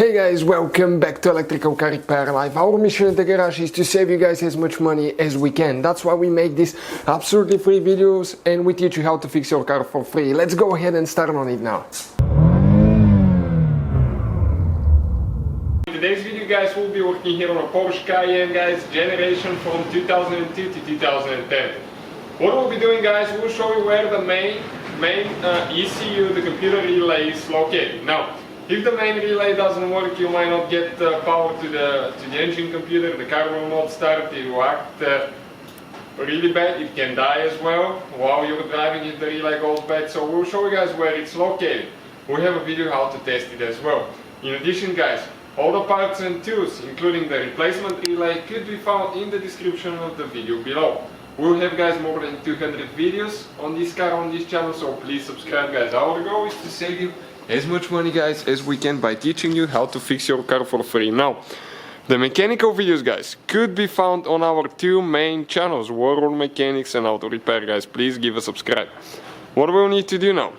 Hey guys, welcome back to Electrical Car Repair Live. Our mission at the garage is to save you guys as much money as we can. That's why we make these absolutely free videos and we teach you how to fix your car for free. Let's go ahead and start on it now. In today's video guys, we'll be working here on a Porsche Cayenne guys, generation from 2002 to 2010. What we'll be doing guys, we'll show you where the main ECU, the computer relay, is located. Now, if the main relay doesn't work, you might not get power to the engine computer, the car will not start, it will act really bad, it can die as well while you're driving if the relay goes bad. So we'll show you guys where it's located. We have a video how to test it as well. In addition guys, all the parts and tools, including the replacement relay, could be found in the description of the video below. We'll have guys more than 200 videos on this car, on this channel, so please subscribe guys. Our goal is to save you as much money guys as we can by teaching you how to fix your car for free. Now, the mechanical videos guys could be found on our two main channels, World Mechanics and Auto Repair guys. Please give a subscribe. What we'll need to do now,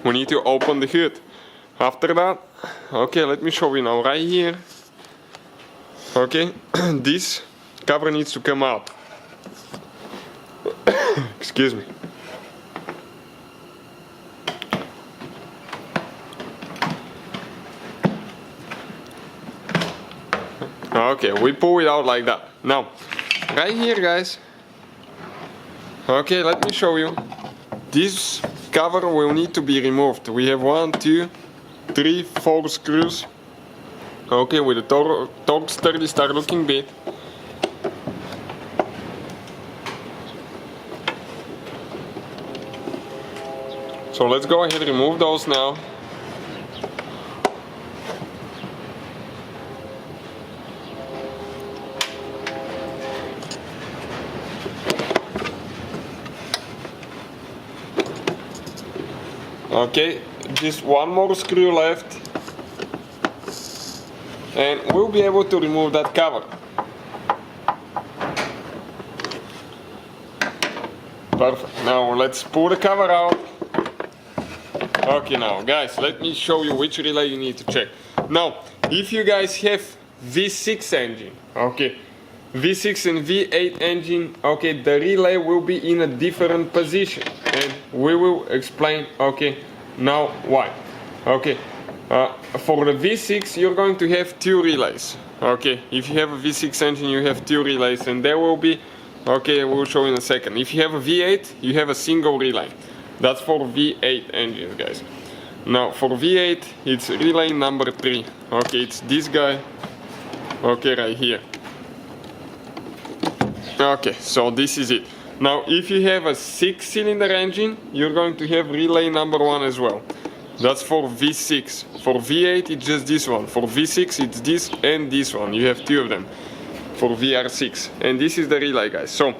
we need to open the hood. After that, okay, let me show you now, right here, okay, this cover needs to come out. Excuse me. Okay, we pull it out like that. Now, right here guys, okay, let me show you. This cover will need to be removed. We have 1, 2, 3, 4 screws. Okay, with the torque sturdy start looking bit. So let's go ahead and remove those now. Okay, just one more screw left and we'll be able to remove that cover. Perfect. Now let's pull the cover out. Okay, now guys, let me show you which relay you need to check. Now, if you guys have V6 engine, okay, V6 and V8 engine, okay, the relay will be in a different position and we will explain, okay, now why. Okay, for the V6 you're going to have two relays. Okay, if you have a V6 engine you have two relays and there will be, okay, we'll show in a second. If you have a V8 you have a single relay. That's for V8 engines guys. Now for V8 it's relay number 3. Okay, it's this guy, okay, right here. Okay, so this is it. Now if you have a 6-cylinder engine, you're going to have relay number 1 as well. That's for V6. For V8 it's just this one. For V6 it's this and this one. You have two of them for VR6. And this is the relay guys. So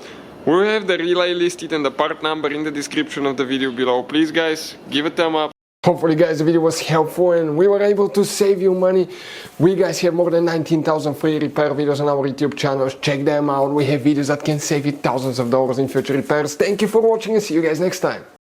we'll have the relay listed and the part number in the description of the video below. Please guys, give a thumb up. Hopefully guys the video was helpful and we were able to save you money. We guys have more than 19,000 free repair videos on our YouTube channels. Check them out. We have videos that can save you thousands of dollars in future repairs. Thank you for watching and see you guys next time.